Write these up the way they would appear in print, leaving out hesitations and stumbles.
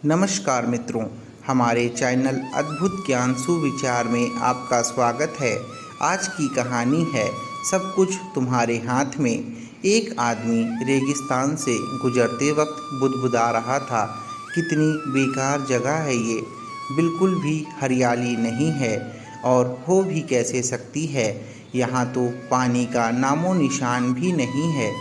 नमस्कार मित्रों, हमारे चैनल अद्भुत ज्ञान सुविचार में आपका स्वागत है। आज की कहानी है सब कुछ तुम्हारे हाथ में। एक आदमी रेगिस्तान से गुजरते वक्त बुदबुदा रहा था, कितनी बेकार जगह है ये, बिल्कुल भी हरियाली नहीं है और हो भी कैसे सकती है। यहाँ तो पानी का नामो निशान भी नहीं है।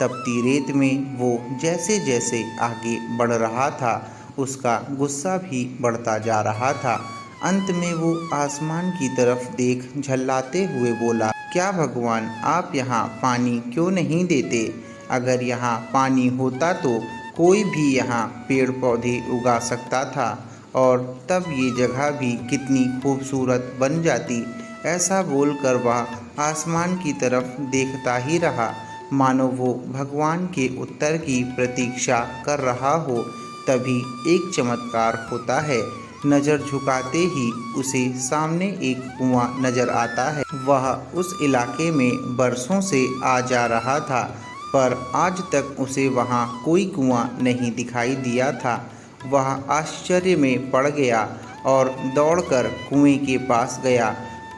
तपती रेत में वो जैसे जैसे आगे बढ़ रहा था, उसका गुस्सा भी बढ़ता जा रहा था। अंत में वो आसमान की तरफ देख झल्लाते हुए बोला, क्या भगवान, आप यहाँ पानी क्यों नहीं देते? अगर यहाँ पानी होता तो कोई भी यहाँ पेड़ पौधे उगा सकता था और तब ये जगह भी कितनी खूबसूरत बन जाती। ऐसा बोलकर वह आसमान की तरफ देखता ही रहा, मानो वो भगवान के उत्तर की प्रतीक्षा कर रहा हो। तभी एक चमत्कार होता है। नज़र झुकाते ही उसे सामने एक कुआं नज़र आता है। वह उस इलाके में बरसों से आ जा रहा था, पर आज तक उसे वहाँ कोई कुआं नहीं दिखाई दिया था। वह आश्चर्य में पड़ गया और दौड़कर कुएं के पास गया।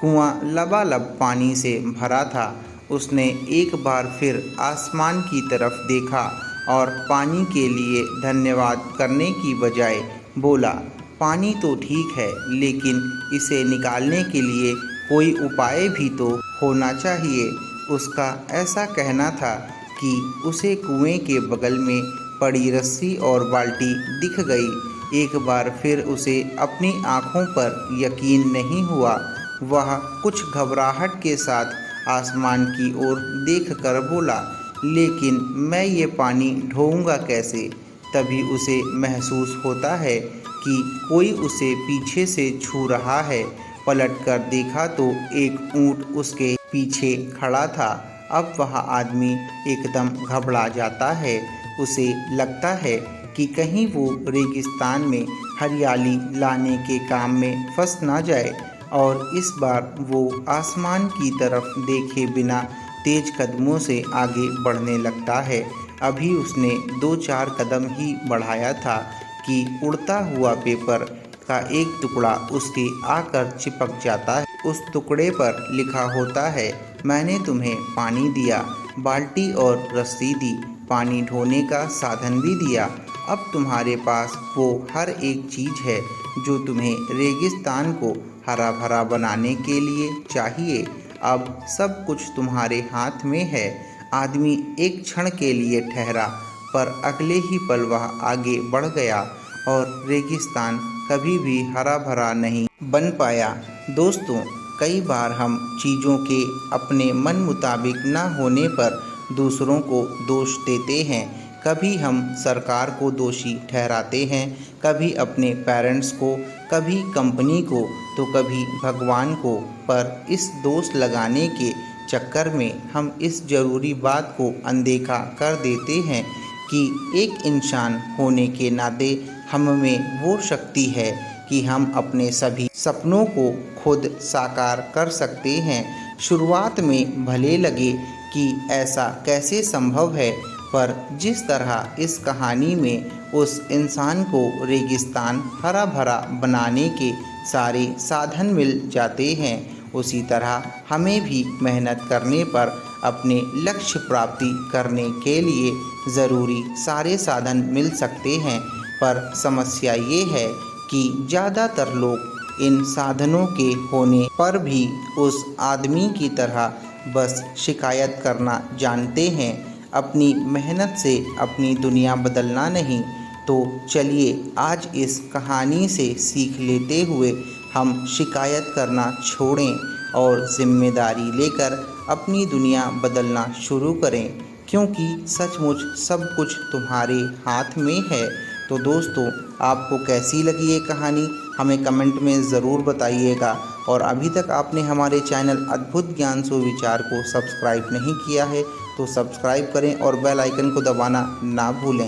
कुआं लबालब पानी से भरा था। उसने एक बार फिर आसमान की तरफ देखा और पानी के लिए धन्यवाद करने की बजाय बोला, पानी तो ठीक है, लेकिन इसे निकालने के लिए कोई उपाय भी तो होना चाहिए। उसका ऐसा कहना था कि उसे कुएं के बगल में पड़ी रस्सी और बाल्टी दिख गई। एक बार फिर उसे अपनी आँखों पर यकीन नहीं हुआ। वह कुछ घबराहट के साथ आसमान की ओर देखकर बोला, लेकिन मैं ये पानी ढोऊंगा कैसे? तभी उसे महसूस होता है कि कोई उसे पीछे से छू रहा है। पलटकर देखा तो एक ऊंट उसके पीछे खड़ा था। अब वह आदमी एकदम घबरा जाता है। उसे लगता है कि कहीं वो रेगिस्तान में हरियाली लाने के काम में फंस ना जाए, और इस बार वो आसमान की तरफ देखे बिना तेज कदमों से आगे बढ़ने लगता है। अभी उसने 2-4 कदम ही बढ़ाया था कि उड़ता हुआ पेपर का एक टुकड़ा उसके आकर चिपक जाता है। उस टुकड़े पर लिखा होता है, मैंने तुम्हें पानी दिया, बाल्टी और रस्सी दी, पानी ढोने का साधन भी दिया। अब तुम्हारे पास वो हर एक चीज़ है जो तुम्हें रेगिस्तान को हरा भरा बनाने के लिए चाहिए। अब सब कुछ तुम्हारे हाथ में है। आदमी एक क्षण के लिए ठहरा, पर अगले ही पल वह आगे बढ़ गया और रेगिस्तान कभी भी हरा भरा नहीं बन पाया। दोस्तों, कई बार हम चीज़ों के अपने मन मुताबिक न होने पर दूसरों को दोष देते हैं। कभी हम सरकार को दोषी ठहराते हैं, कभी अपने पेरेंट्स को, कभी कंपनी को, तो कभी भगवान को। पर इस दोष लगाने के चक्कर में हम इस ज़रूरी बात को अनदेखा कर देते हैं कि एक इंसान होने के नाते हम में वो शक्ति है कि हम अपने सभी सपनों को खुद साकार कर सकते हैं। शुरुआत में भले लगे कि ऐसा कैसे संभव है, पर जिस तरह इस कहानी में उस इंसान को रेगिस्तान हरा भरा बनाने के सारे साधन मिल जाते हैं, उसी तरह हमें भी मेहनत करने पर अपने लक्ष्य प्राप्ति करने के लिए ज़रूरी सारे साधन मिल सकते हैं। पर समस्या ये है कि ज़्यादातर लोग इन साधनों के होने पर भी उस आदमी की तरह बस शिकायत करना जानते हैं, अपनी मेहनत से अपनी दुनिया बदलना नहीं। तो चलिए आज इस कहानी से सीख लेते हुए हम शिकायत करना छोड़ें और जिम्मेदारी लेकर अपनी दुनिया बदलना शुरू करें, क्योंकि सचमुच सब कुछ तुम्हारे हाथ में है। तो दोस्तों, आपको कैसी लगी ये कहानी हमें कमेंट में ज़रूर बताइएगा। और अभी तक आपने हमारे चैनल अद्भुत ज्ञान सुविचार को सब्सक्राइब नहीं किया है तो सब्सक्राइब करें और बेल आइकन को दबाना ना भूलें।